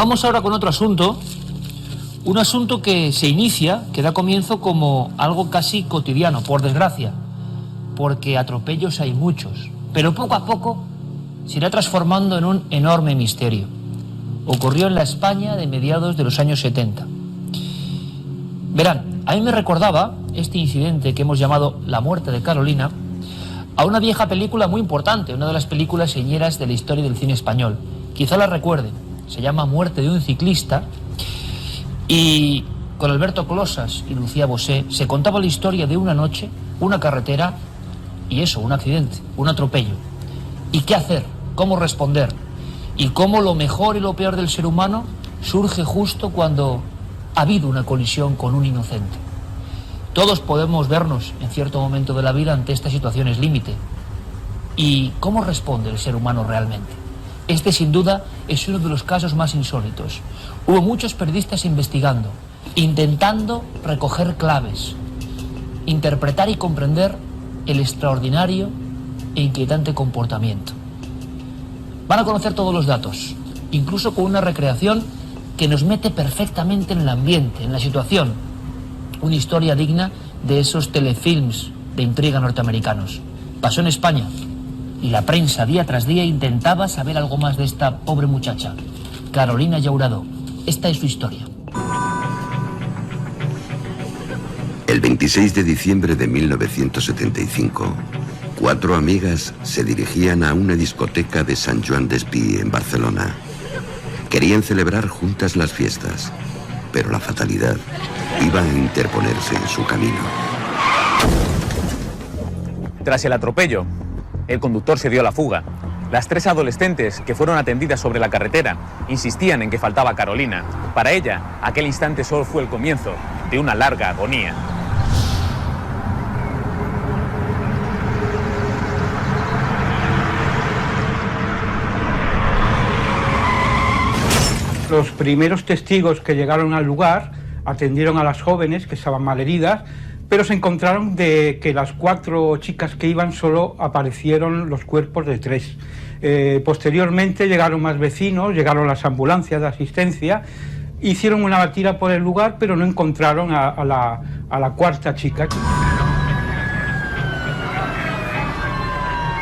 Vamos ahora con otro asunto, un asunto que se inicia, que da comienzo como algo casi cotidiano, por desgracia, porque atropellos hay muchos, pero poco a poco se irá transformando en un enorme misterio. Ocurrió en la España de mediados de los años 70. Verán, a mí me recordaba este incidente que hemos llamado La muerte de Carolina a una vieja película muy importante, una de las películas señeras de la historia del cine español. Quizá la recuerden, se llama Muerte de un ciclista, y con Alberto Closas y Lucía Bosé se contaba la historia de una noche, una carretera y eso, un accidente, un atropello. ¿Y qué hacer? ¿Cómo responder? Y cómo lo mejor y lo peor del ser humano surge justo cuando ha habido una colisión con un inocente. Todos podemos vernos en cierto momento de la vida ante estas situaciones límite. ¿Y cómo responde el ser humano realmente? Este sin duda es uno de los casos más insólitos. Hubo muchos periodistas investigando, intentando recoger claves, interpretar y comprender el extraordinario e inquietante comportamiento. Van a conocer todos los datos, incluso con una recreación que nos mete perfectamente en el ambiente, en la situación. Una historia digna de esos telefilms de intriga norteamericanos. Pasó en España y la prensa día tras día intentaba saber algo más de esta pobre muchacha, Carolina Llaurado. Esta es su historia. El 26 de diciembre de 1975, 4 amigas se dirigían a una discoteca de Sant Joan d'Espí en Barcelona. Querían celebrar juntas las fiestas, pero la fatalidad iba a interponerse en su camino. Tras el atropello, el conductor se dio a la fuga. Las 3 adolescentes que fueron atendidas sobre la carretera insistían en que faltaba Carolina. Para ella, aquel instante solo fue el comienzo de una larga agonía. Los primeros testigos que llegaron al lugar atendieron a las jóvenes que estaban malheridas, pero se encontraron de que las 4 chicas que iban solo aparecieron los cuerpos de 3. Posteriormente llegaron más vecinos, llegaron las ambulancias de asistencia, hicieron una batida por el lugar, pero no encontraron a la 4ª chica.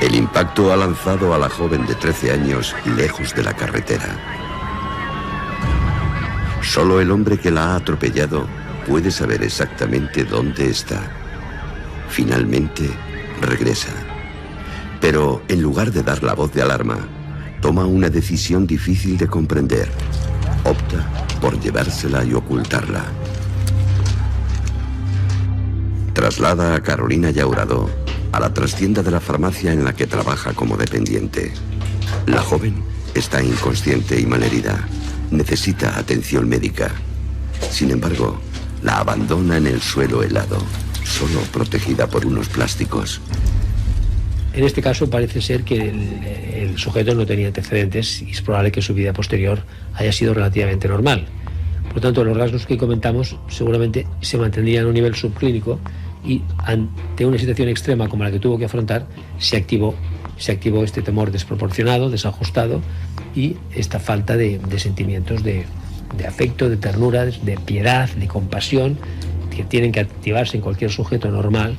El impacto ha lanzado a la joven de 13 años lejos de la carretera. Solo el hombre que la ha atropellado puede saber exactamente dónde está. Finalmente, regresa. Pero en lugar de dar la voz de alarma, toma una decisión difícil de comprender. Opta por llevársela y ocultarla. Traslada a Carolina Llaurado a la trastienda de la farmacia en la que trabaja como dependiente. La joven está inconsciente y malherida. Necesita atención médica. Sin embargo, la abandona en el suelo helado, solo protegida por unos plásticos. En este caso parece ser que el sujeto no tenía antecedentes y es probable que su vida posterior haya sido relativamente normal. Por lo tanto, los rasgos que comentamos seguramente se mantendrían a un nivel subclínico y ante una situación extrema como la que tuvo que afrontar, se activó este temor desproporcionado, desajustado y esta falta de sentimientos de afecto, de ternura, de piedad, de compasión, que tienen que activarse en cualquier sujeto normal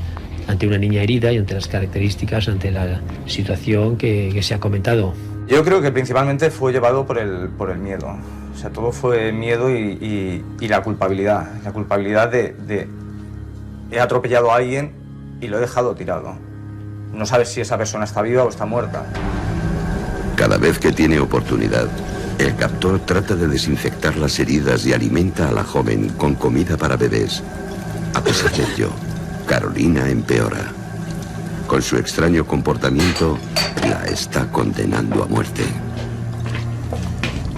ante una niña herida y ante las características, ante la situación que se ha comentado. Yo creo que principalmente fue llevado por el miedo. O sea, todo fue miedo y la culpabilidad. La culpabilidad de he atropellado a alguien y lo he dejado tirado. No sabes si esa persona está viva o está muerta. Cada vez que tiene oportunidad, el captor trata de desinfectar las heridas y alimenta a la joven con comida para bebés. A pesar de ello, Carolina empeora. Con su extraño comportamiento, la está condenando a muerte.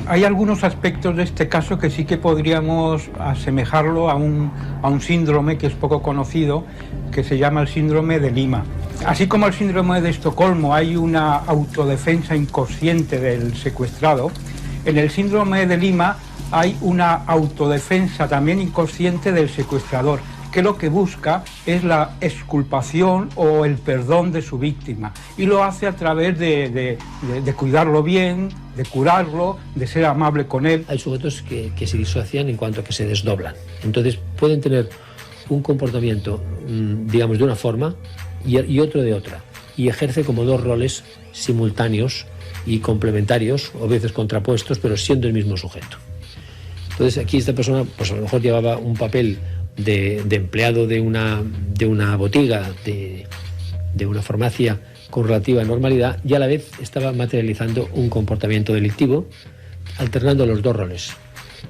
Hay algunos aspectos de este caso que sí que podríamos asemejarlo a un síndrome que es poco conocido, que se llama el síndrome de Lima. Así como el síndrome de Estocolmo hay una autodefensa inconsciente del secuestrado, en el síndrome de Lima hay una autodefensa también inconsciente del secuestrador, que lo que busca es la exculpación o el perdón de su víctima, y lo hace a través de cuidarlo bien, de curarlo, de ser amable con él. Hay sujetos que se disocian en cuanto a que se desdoblan. Entonces pueden tener un comportamiento, digamos, de una forma y otro de otra, y ejerce como dos roles simultáneos y complementarios, o a veces contrapuestos, pero siendo el mismo sujeto. Entonces aquí esta persona pues a lo mejor llevaba un papel de empleado de una botiga, de una farmacia con relativa normalidad, y a la vez estaba materializando un comportamiento delictivo, alternando los dos roles.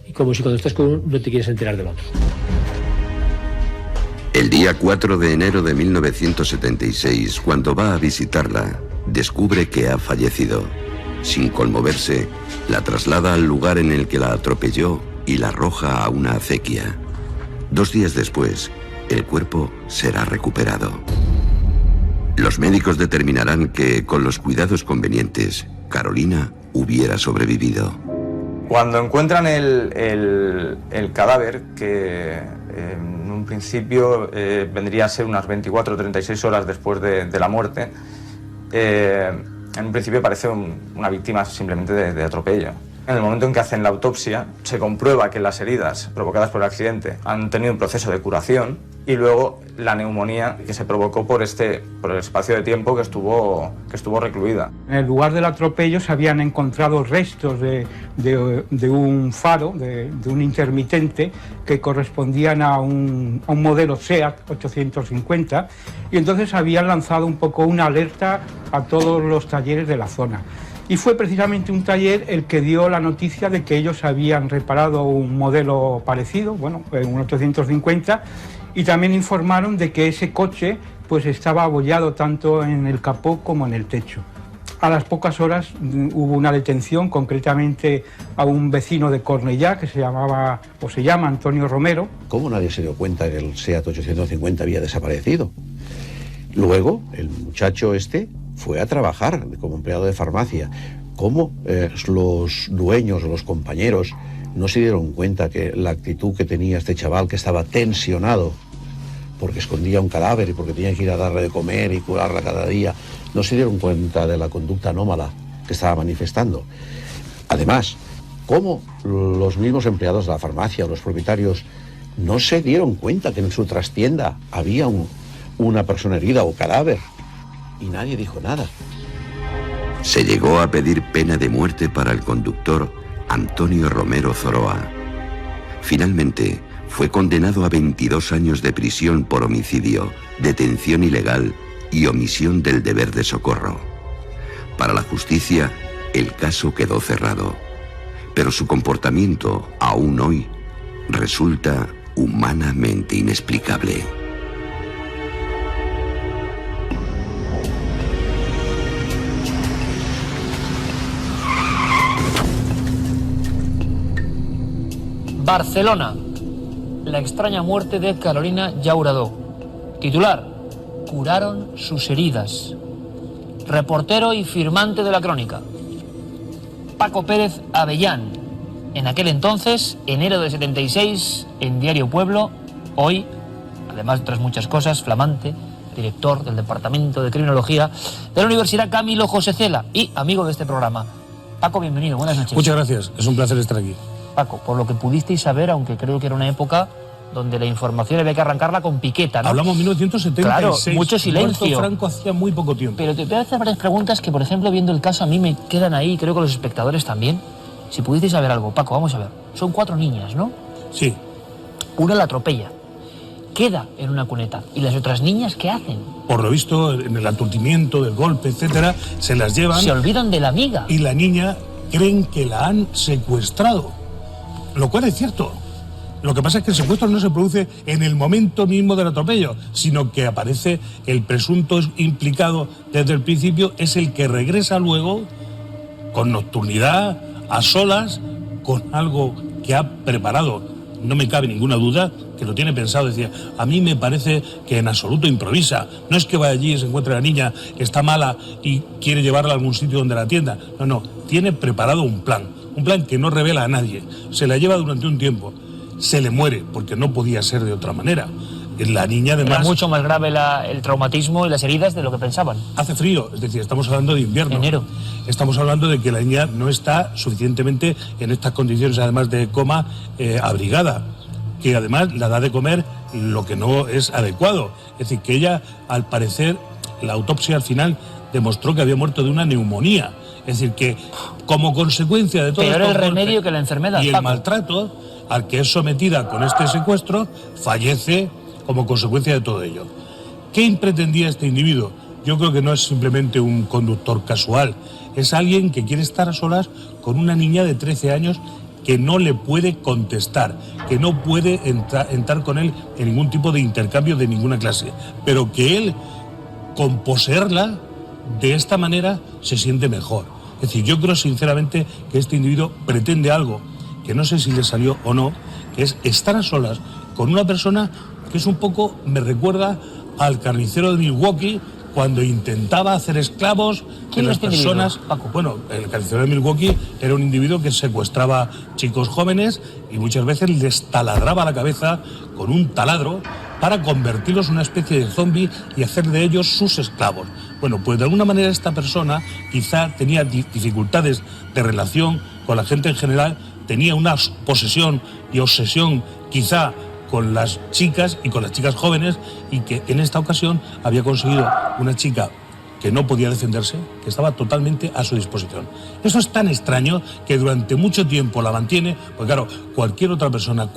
Y como si cuando estás con uno no te quieres enterar del otro. El día 4 de enero de 1976, cuando va a visitarla, descubre que ha fallecido. Sin conmoverse, la traslada al lugar en el que la atropelló y la arroja a una acequia. 2 días después, el cuerpo será recuperado. Los médicos determinarán que, con los cuidados convenientes, Carolina hubiera sobrevivido. Cuando encuentran el cadáver, que en un principio vendría a ser unas 24 o 36 horas después de la muerte, en un principio parece una víctima simplemente de atropello. En el momento en que hacen la autopsia, se comprueba que las heridas provocadas por el accidente han tenido un proceso de curación, y luego la neumonía que se provocó por el espacio de tiempo que estuvo recluida. En el lugar del atropello se habían encontrado restos de un faro, de un intermitente, que correspondían a un modelo SEAT 850, y entonces habían lanzado un poco una alerta a todos los talleres de la zona. Y fue precisamente un taller el que dio la noticia de que ellos habían reparado un modelo parecido, un 850, y también informaron de que ese coche pues estaba abollado tanto en el capó como en el techo. A las pocas horas hubo una detención, concretamente a un vecino de Cornellá que se llama Antonio Romero. ¿Cómo nadie se dio cuenta que el SEAT 850 había desaparecido? Luego, el muchacho fue a trabajar como empleado de farmacia. ¿Cómo los dueños o los compañeros no se dieron cuenta que la actitud que tenía este chaval, que estaba tensionado porque escondía un cadáver y porque tenía que ir a darle de comer y curarla cada día, no se dieron cuenta de la conducta anómala que estaba manifestando? Además, ¿cómo los mismos empleados de la farmacia o los propietarios no se dieron cuenta que en su trastienda había una persona herida o cadáver? Y nadie dijo nada. Se llegó a pedir pena de muerte para el conductor Antonio Romero Zoroa. Finalmente, fue condenado a 22 años de prisión por homicidio, detención ilegal y omisión del deber de socorro. Para la justicia, el caso quedó cerrado, pero su comportamiento, aún hoy, resulta humanamente inexplicable. Barcelona. La extraña muerte de Carolina Llauradó. Titular: curaron sus heridas. Reportero y firmante de la crónica: Paco Pérez Avellán. En aquel entonces, enero de 76, en Diario Pueblo. Hoy, además de otras muchas cosas, flamante director del Departamento de Criminología de la Universidad Camilo José Cela y amigo de este programa. Paco, bienvenido, buenas noches. Muchas gracias, es un placer estar aquí. Paco, por lo que pudisteis saber, aunque creo que era una época donde la información había que arrancarla con piqueta, ¿no? Hablamos 1976. Claro, mucho silencio. Muerto Franco hacía muy poco tiempo. Pero te voy a hacer varias preguntas que, por ejemplo, viendo el caso, a mí me quedan ahí, creo que los espectadores también. Si pudisteis saber algo. Paco, vamos a ver. Son 4 niñas, ¿no? Sí. Una la atropella. Queda en una cuneta. ¿Y las otras niñas qué hacen? Por lo visto, en el aturdimiento del golpe, etcétera, se las llevan. Se olvidan de la amiga. Y la niña creen que la han secuestrado. Lo cual es cierto. Lo que pasa es que el secuestro no se produce en el momento mismo del atropello, sino que aparece el presunto implicado desde el principio, es el que regresa luego con nocturnidad, a solas, con algo que ha preparado. No me cabe ninguna duda que lo tiene pensado. Decía, a mí me parece que en absoluto improvisa. No es que vaya allí y se encuentre la niña, está mala y quiere llevarla a algún sitio donde la atienda. No, tiene preparado un plan que no revela a nadie. Se la lleva durante un tiempo. Se le muere, porque no podía ser de otra manera. La niña, además... Era mucho más grave el traumatismo y las heridas de lo que pensaban. Hace frío, es decir, estamos hablando de invierno. Enero. Estamos hablando de que la niña no está suficientemente en estas condiciones, además de coma, abrigada, que además la da de comer lo que no es adecuado. Es decir, que ella, al parecer, la autopsia al final demostró que había muerto de una neumonía. Es decir, que como consecuencia de todo Peor esto, el remedio que la enfermedad, y el Paco. maltrato al que es sometida con este secuestro, fallece como consecuencia de todo ello. ¿Qué pretendía este individuo? Yo creo que no es simplemente un conductor casual, es alguien que quiere estar a solas con una niña de 13 años que no le puede contestar, que no puede entrar con él en ningún tipo de intercambio de ninguna clase, pero que él, con poseerla de esta manera, se siente mejor. Es decir, yo creo sinceramente que este individuo pretende algo que no sé si le salió o no, que es estar a solas con una persona que es un poco, me recuerda al carnicero de Milwaukee, cuando intentaba hacer esclavos de las personas. Paco? Bueno, el carnicero de Milwaukee era un individuo que secuestraba chicos jóvenes y muchas veces les taladraba la cabeza con un taladro para convertirlos en una especie de zombi y hacer de ellos sus esclavos. Bueno, pues de alguna manera esta persona quizá tenía dificultades de relación con la gente en general, tenía una posesión y obsesión quizá con las chicas y con las chicas jóvenes, y que en esta ocasión había conseguido una chica que no podía defenderse, que estaba totalmente a su disposición. Eso es tan extraño que durante mucho tiempo la mantiene, porque claro, cualquier persona,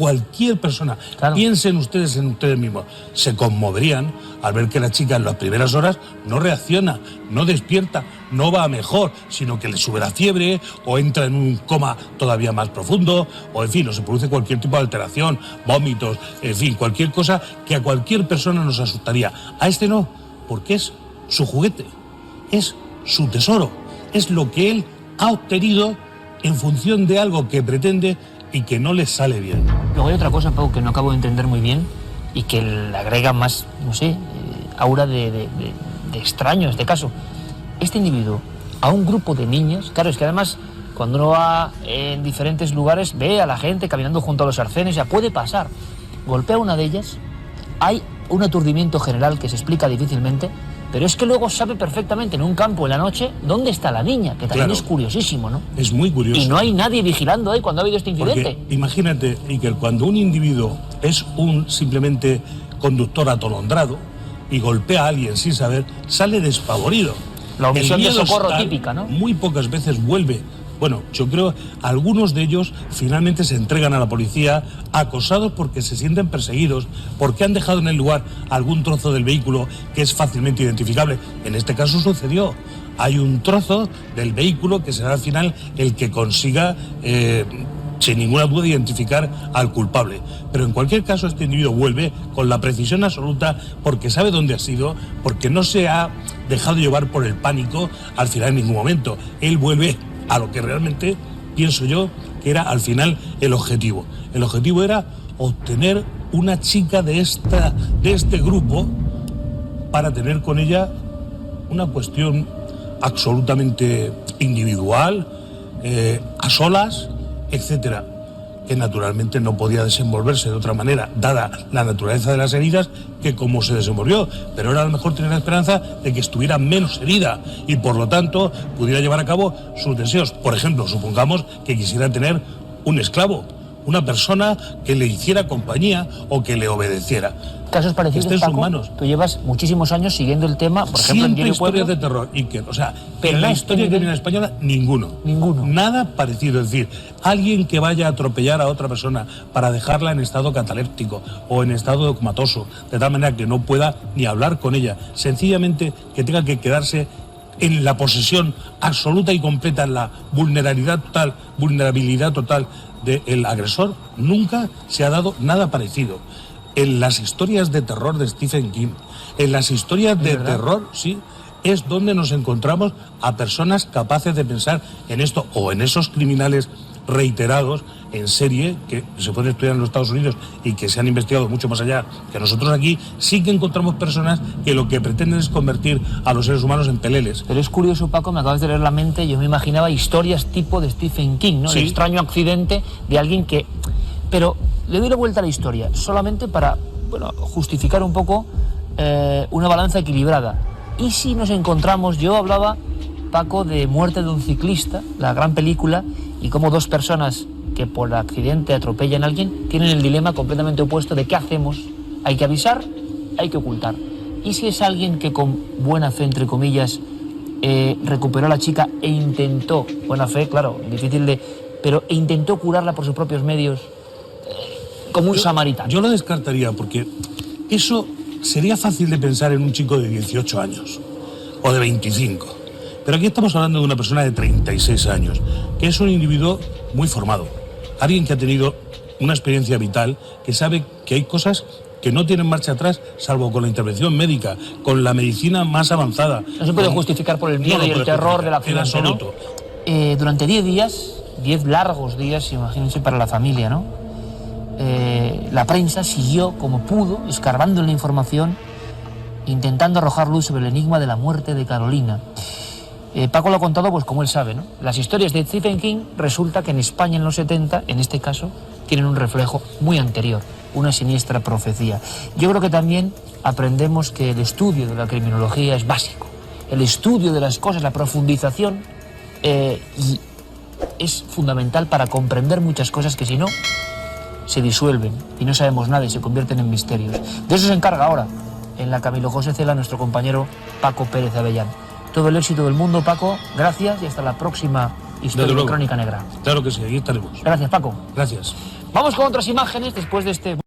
claro, piensen ustedes en ustedes mismos, se conmoverían al ver que la chica en las primeras horas no reacciona, no despierta, no va a mejor, sino que le sube la fiebre o entra en un coma todavía más profundo, o en fin, o se produce cualquier tipo de alteración, vómitos, en fin, cualquier cosa que a cualquier persona nos asustaría. A este no, porque es su juguete, es su tesoro, es lo que él ha obtenido en función de algo que pretende y que no le sale bien. Luego hay otra cosa, Pau, que no acabo de entender muy bien y que le agrega más, no sé, aura de extraño en este caso. Este individuo, a un grupo de niñas, claro, es que además cuando uno va en diferentes lugares ve a la gente caminando junto a los arcenes, ya puede pasar, golpea a una de ellas, hay un aturdimiento general que se explica difícilmente, pero es que luego sabe perfectamente en un campo en la noche dónde está la niña, que también, claro, es curiosísimo, ¿no? Es muy curioso. Y no hay nadie vigilando ahí cuando ha habido este incidente. Porque imagínate, Iker, cuando un individuo es un simplemente conductor atolondrado y golpea a alguien sin saber, sale despavorido. La omisión de socorro típica, ¿no? Muy pocas veces vuelve. Bueno, yo creo algunos de ellos finalmente se entregan a la policía acosados porque se sienten perseguidos, porque han dejado en el lugar algún trozo del vehículo que es fácilmente identificable. En este caso sucedió. Hay un trozo del vehículo que será al final el que consiga, sin ninguna duda, identificar al culpable. Pero en cualquier caso este individuo vuelve con la precisión absoluta porque sabe dónde ha sido, porque no se ha dejado llevar por el pánico al final en ningún momento. Él vuelve a lo que realmente pienso yo que era al final el objetivo. El objetivo era obtener una chica de este grupo para tener con ella una cuestión absolutamente individual, a solas, etcétera, que naturalmente no podía desenvolverse de otra manera, dada la naturaleza de las heridas, que como se desenvolvió, pero era a lo mejor tener la esperanza de que estuviera menos herida y por lo tanto pudiera llevar a cabo sus deseos. Por ejemplo, supongamos que quisiera tener un esclavo, una persona que le hiciera compañía o que le obedeciera. Casos parecidos, Paco, en sus manos. Tú llevas muchísimos años siguiendo el tema, por ejemplo, siempre en Diario historias Pueblo. de terror, Iker. O sea, pero en la historia criminal española, ninguno. Nada parecido. Es decir, alguien que vaya a atropellar a otra persona para dejarla en estado cataléptico o en estado comatoso, de tal manera que no pueda ni hablar con ella, sencillamente que tenga que quedarse en la posesión absoluta y completa, en la vulnerabilidad total del agresor, nunca se ha dado nada parecido. En las historias de terror de Stephen King, en las historias de terror, sí, es donde nos encontramos a personas capaces de pensar en esto, o en esos criminales reiterados en serie que se pueden estudiar en los Estados Unidos y que se han investigado mucho más allá que nosotros aquí. Sí que encontramos personas que lo que pretenden es convertir a los seres humanos en peleles. Pero es curioso, Paco, me acabas de leer la mente, yo me imaginaba historias tipo de Stephen King, ¿no? Sí. El extraño accidente de alguien que... Pero le doy la vuelta a la historia, solamente para bueno, justificar un poco una balanza equilibrada. Y si nos encontramos, yo hablaba, Paco, de Muerte de un ciclista, la gran película, y cómo dos personas que por accidente atropellan a alguien tienen el dilema completamente opuesto de qué hacemos. Hay que avisar, hay que ocultar. Y si es alguien que con buena fe, entre comillas, recuperó a la chica e intentó, buena fe, claro, difícil de, pero intentó curarla por sus propios medios, como un samaritano. Yo lo descartaría porque eso sería fácil de pensar en un chico de 18 años o de 25. Pero aquí estamos hablando de una persona de 36 años, que es un individuo muy formado. Alguien que ha tenido una experiencia vital, que sabe que hay cosas que no tienen marcha atrás, salvo con la intervención médica, con la medicina más avanzada. No se puede justificar por el miedo y el terror del accidente, en absoluto. ¿No? Durante 10 días, 10 largos días, imagínense, para la familia, ¿no? La prensa siguió como pudo, escarbando en la información, intentando arrojar luz sobre el enigma de la muerte de Carolina. Paco lo ha contado pues como él sabe, ¿no? Las historias de Stephen King resulta que en España en los 70, en este caso, tienen un reflejo muy anterior, una siniestra profecía. Yo creo que también aprendemos que el estudio de la criminología es básico. El estudio de las cosas, la profundización, y es fundamental para comprender muchas cosas que si no, se disuelven y no sabemos nada y se convierten en misterios. De eso se encarga ahora, en la Camilo José Cela, nuestro compañero Paco Pérez Avellán. Todo el éxito del mundo, Paco, gracias y hasta la próxima historia de Crónica Negra. Claro que sí, aquí estaremos. Gracias, Paco. Gracias. Vamos con otras imágenes después de este...